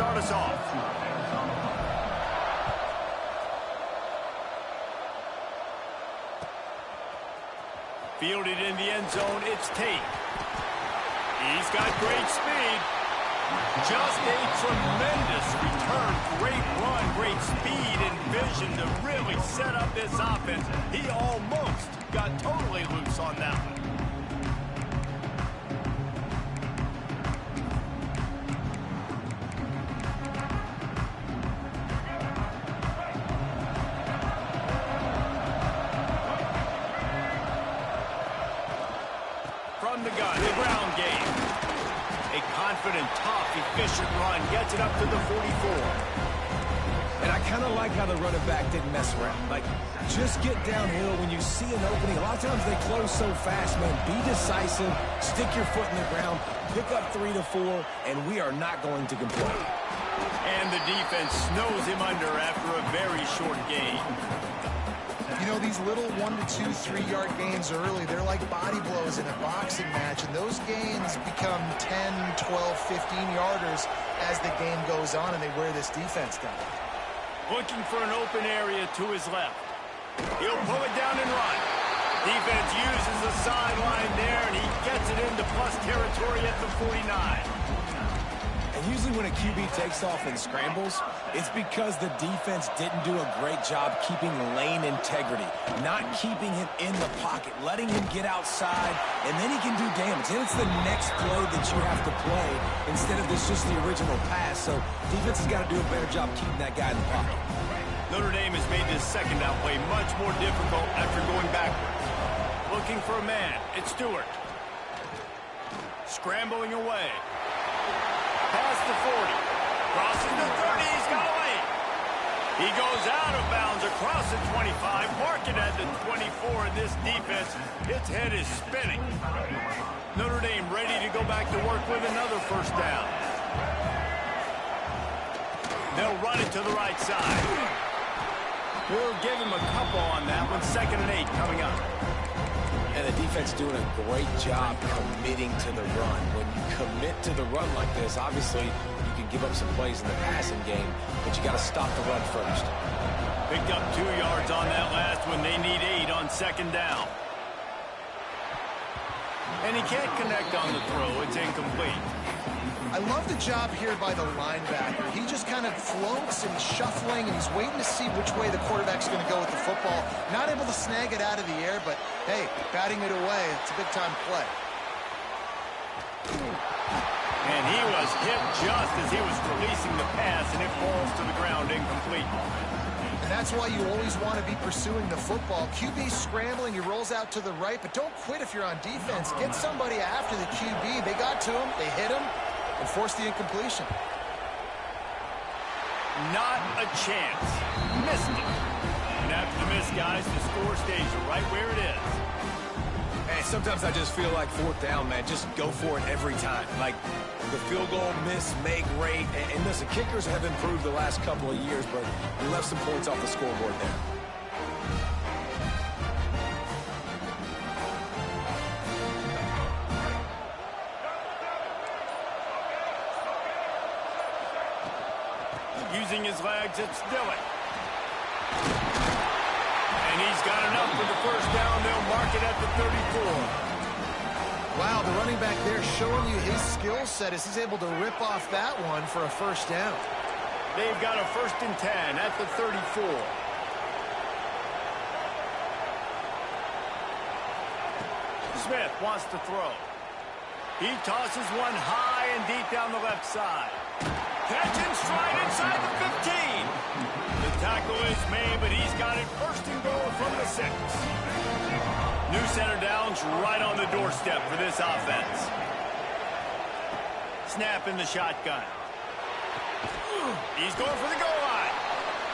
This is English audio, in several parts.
start us off. Fielded in the end zone, it's Tate. He's got great speed. Just a tremendous return. Great run, great speed and vision to really set up this offense. He almost got totally loose on that one. From the gun, the ground game. A confident, tough, efficient run gets it up to the 44. And I kind of like how the running back didn't mess around. Like, just get downhill when you see an opening. A lot of times they close so fast, man. Be decisive, stick your foot in the ground, pick up 3 to 4, and we are not going to complain. And the defense snows him under after a very short game. You know, these little 1 to 2, 3-yard gains early, they're like body blows in a boxing match, and those gains become 10, 12, 15-yarders as the game goes on, and they wear this defense down. Looking for an open area to his left. He'll pull it down and run. Defense uses the sideline there, and he gets it into plus territory at the 49. And usually when a QB takes off and scrambles, it's because the defense didn't do a great job keeping lane integrity, not keeping him in the pocket, letting him get outside, and then he can do damage. And it's the next play that you have to play instead of just the original pass. So defense has got to do a better job keeping that guy in the pocket. Notre Dame has made this second down play much more difficult after going backwards. Looking for a man. It's Stewart. Scrambling away. Past the 40. Crossing the 30. He's got away. He goes out of bounds across the 25. Marking at the 24 in this defense. Its head is spinning. Notre Dame ready to go back to work with another first down. They'll run it to the right side. We'll give him a couple on that one. 2nd and 8 coming up. And the defense doing a great job committing to the run. When you commit to the run like this, obviously you can give up some plays in the passing game, but you got to stop the run first. Picked up 2 yards on that last one. They need 8 on 2nd down. And he can't connect on the throw. It's incomplete. I love the job here by the linebacker. He just kind of floats and shuffling, and he's waiting to see which way the quarterback's going to go with the football. Not able to snag it out of the air, but, hey, batting it away, it's a big-time play. And he was hit just as he was releasing the pass, and it falls to the ground incomplete. And that's why you always want to be pursuing the football. QB scrambling, he rolls out to the right, but don't quit if you're on defense. Get somebody after the QB. They got to him, they hit him, and forced the incompletion. Not a chance. Missed it. And after the miss, guys, the score stays right where it is. Hey, sometimes I just feel like 4th down, man. Just go for it every time. Like the field goal miss, make rate. And listen, kickers have improved the last couple of years, but we left some points off the scoreboard there. Using his legs, it's Dillon. And he's got enough for the first down. They'll mark it at the 34. Wow, the running back there showing you his skill set as he's able to rip off that one for a first down. They've got a 1st and 10 at the 34. Smith wants to throw. He tosses one high and deep down the left side. Catch and stride inside the 15. The tackle is made, but he's got it 1st and goal from the 6. New center downs right on the doorstep for this offense. Snap in the shotgun. He's going for the goal line.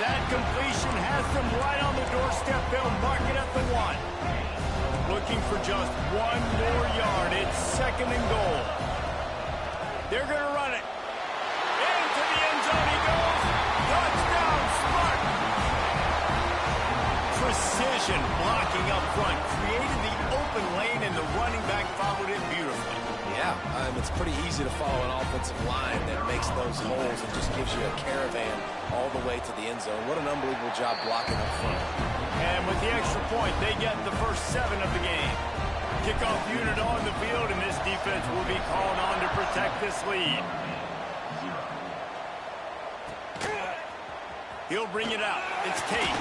That completion has them right on the doorstep. They'll mark it at the 1. Looking for just 1 more yard. It's 2nd and goal. They're going to run it. Into the end zone he goes. Touchdown, Spartan. Precision blocking up front. Created the open lane, and the running back followed it beautifully. Yeah, it's pretty easy to follow an offensive line that makes those holes and just gives you a caravan all the way to the end zone. What an unbelievable job blocking up front. And with the extra point, they get the first 7 of the game. Kickoff unit on the field, and this defense will be called on to protect this lead. He'll bring it out. It's Tate.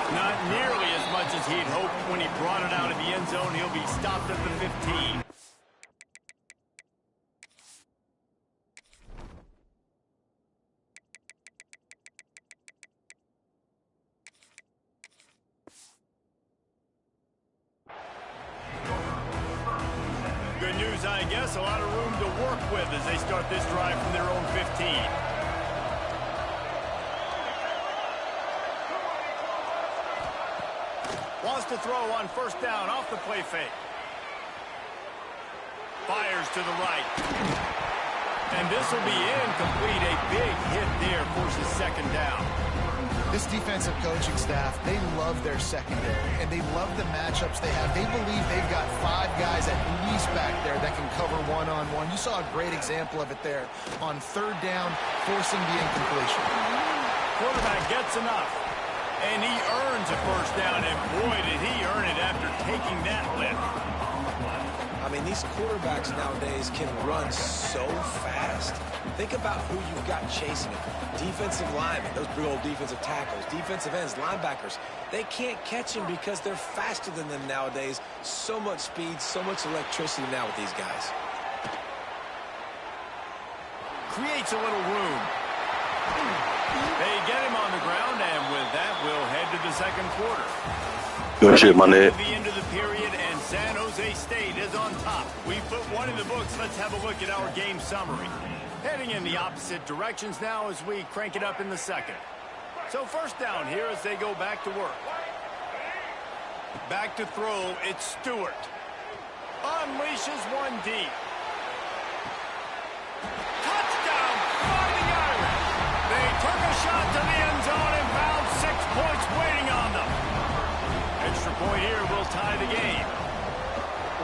Not nearly as much as he'd hoped when he brought it out of the end zone. He'll be stopped at the 15. Good news, I guess. A lot of room to work with as they start this drive from their own 15. Wants to throw on first down off the play fake. Fires to the right. And this will be incomplete. A big hit there forces second down. This defensive coaching staff, they love their secondary, and they love the matchups they have. They believe they've got 5 guys at least back there that can cover one-on-one. You saw a great example of it there on third down, forcing the incompletion. Quarterback gets enough. And he earns a first down, and boy, did he earn it after taking that lift. I mean, these quarterbacks nowadays can run so fast. Think about who you've got chasing them. Defensive linemen, those big old defensive tackles, defensive ends, linebackers. They can't catch them because they're faster than them nowadays. So much speed, so much electricity now with these guys. Creates a little room. They get him on the ground, and with that, we'll head to the second quarter. Good shit, my nigga. The end of the period, and San Jose State is on top. We put one in the books. Let's have a look at our game summary. Heading in the opposite directions now as we crank it up in the second. So first down here as they go back to work. Back to throw, it's Stewart. Unleashes one deep. Touchdown, Fighting Irish. They took a shot to the end zone and found 6 points waiting on them. Extra point here will tie the game.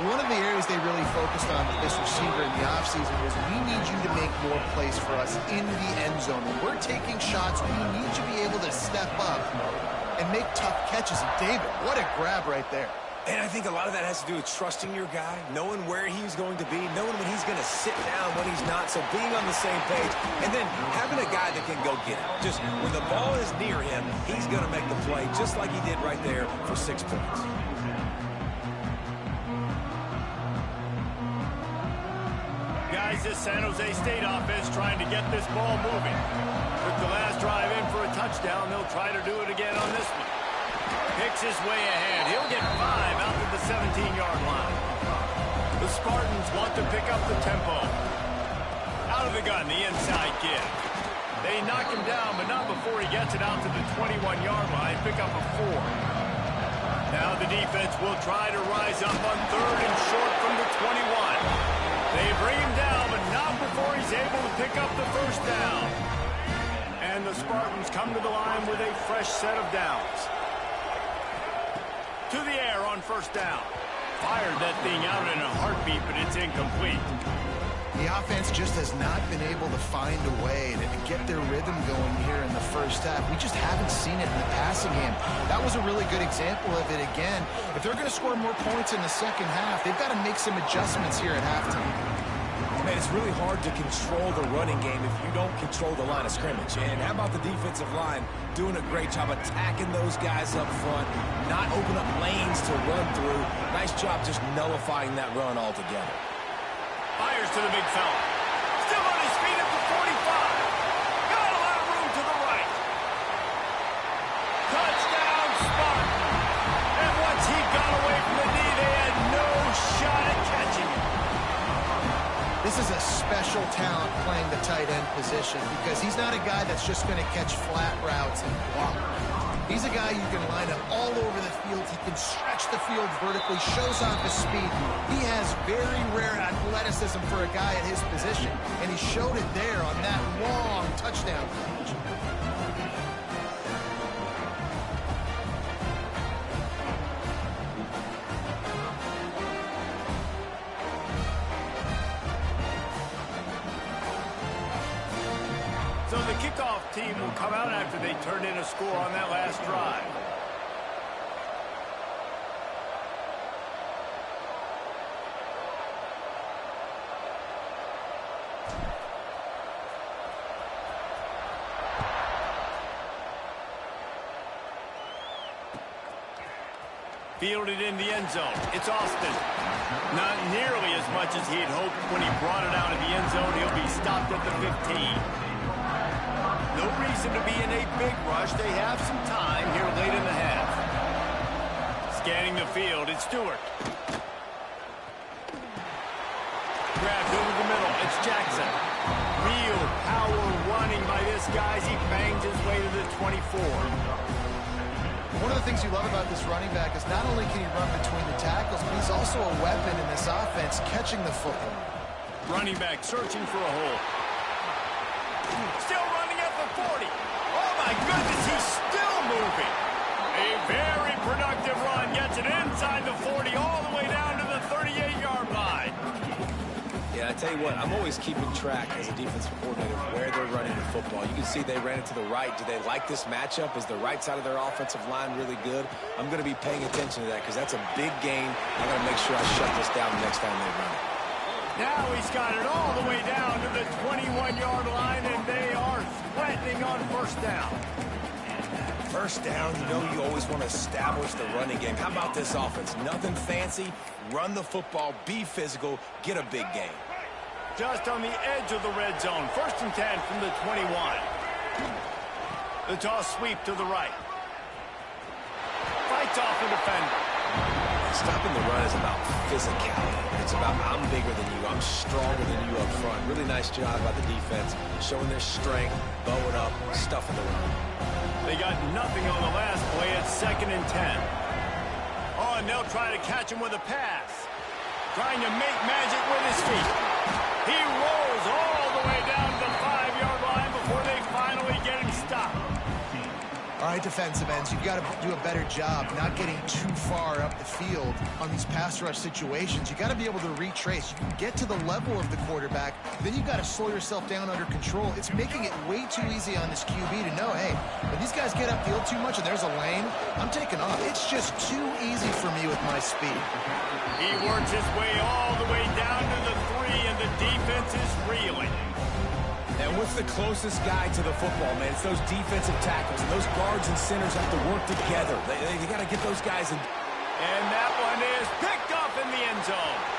One of the areas they really focused on with this receiver in the offseason was we need you to make more plays for us in the end zone. When we're taking shots, we need you to be able to step up and make tough catches. And David, what a grab right there. And I think a lot of that has to do with trusting your guy, knowing where he's going to be, knowing when he's going to sit down, when he's not, so being on the same page, and then having a guy that can go get it. Just when the ball is near him, he's going to make the play, just like he did right there for 6 points. Guys, this San Jose State offense trying to get this ball moving. With the last drive in for a touchdown, they'll try to do it again on this one. Picks his way ahead. He'll get 5 out to the 17-yard line. The Spartans want to pick up the tempo. Out of the gun, the inside give. They knock him down, but not before he gets it out to the 21-yard line. Pick up a 4. Now the defense will try to rise up on third and short from the 21. They bring him down, but not before he's able to pick up the first down. And the Spartans come to the line with a fresh set of downs. To the air on first down. Fired that thing out in a heartbeat, but it's incomplete. The offense just has not been able to find a way to get their rhythm going here in the first half. We just haven't seen it in the passing game. That was a really good example of it again. If they're going to score more points in the second half, they've got to make some adjustments here at halftime. Man, it's really hard to control the running game if you don't control the line of scrimmage. And how about the defensive line doing a great job attacking those guys up front, not open up lanes to run through. Nice job just nullifying that run altogether. Fires to the big fella. Still on his feet at the 45. Got a lot of room to the right. Touchdown, Spartan. And once he got away from the knee, they had no shot at catching him. This is a special talent playing the tight end position because he's not a guy that's just going to catch flat routes and block. He's a guy you can line up all over the field. He can stretch the field vertically, shows off his speed. He has very rare athleticism for a guy at his position, and he showed it there on that long touchdown catch. So the kickoff team will come out after they turn in a score on that last drive. Fielded in the end zone. It's Austin. Not nearly as much as he had hoped when he brought it out of the end zone. He'll be stopped at the 15. No reason to be in a big rush. They have some time here late in the half. Scanning the field, it's Stewart. Grabbed over the middle. It's Jackson. Real power running by this guy as he bangs his way to the 24. One of the things you love about this running back is not only can he run between the tackles, but he's also a weapon in this offense, catching the football. Running back searching for a hole. Still running at the 40. Oh, my goodness, he's still moving. A very productive run. Gets it inside the 40 all the way down to the 38-yard line. Yeah, I tell you what, I'm always keeping track as a defensive coordinator of where they're running the football. You can see they ran it to the right. Do they like this matchup? Is the right side of their offensive line really good? I'm going to be paying attention to that because that's a big game. I got to make sure I shut this down the next time they run it. Now he's got it all the way down to the 21-yard line, and they are threatening on first down. First down, you know you always want to establish the running game. How about this offense? Nothing fancy. Run the football, be physical, get a big game. Just on the edge of the red zone. 1st and 10 from the 21. The toss sweep to the right. Fights off a defender. Stopping the run is about physicality. It's about I'm bigger than you. I'm stronger than you up front. Really nice job by the defense, showing their strength, bowing up, stuffing the run. They got nothing on the last play. It's 2nd and 10. Oh, and they'll try to catch him with a pass. Trying to make magic with his feet. He rolls all the way down to the 5-yard line before they finally get him stopped. All right, defensive ends, you've got to do a better job not getting too far up the field on these pass rush situations. You got to be able to retrace. You can get to the level of the quarterback, then you've got to slow yourself down under control. It's making it way too easy on this QB to know, hey, when these guys get upfield too much and there's a lane, I'm taking off. It's just too easy for me with my speed. He works his way all the way down to the 3, and the defense is reeling. And what's the closest guy to the football, man? It's those defensive tackles. And those guards and centers have to work together. They got to get those guys in. And that one is picked up in the end zone.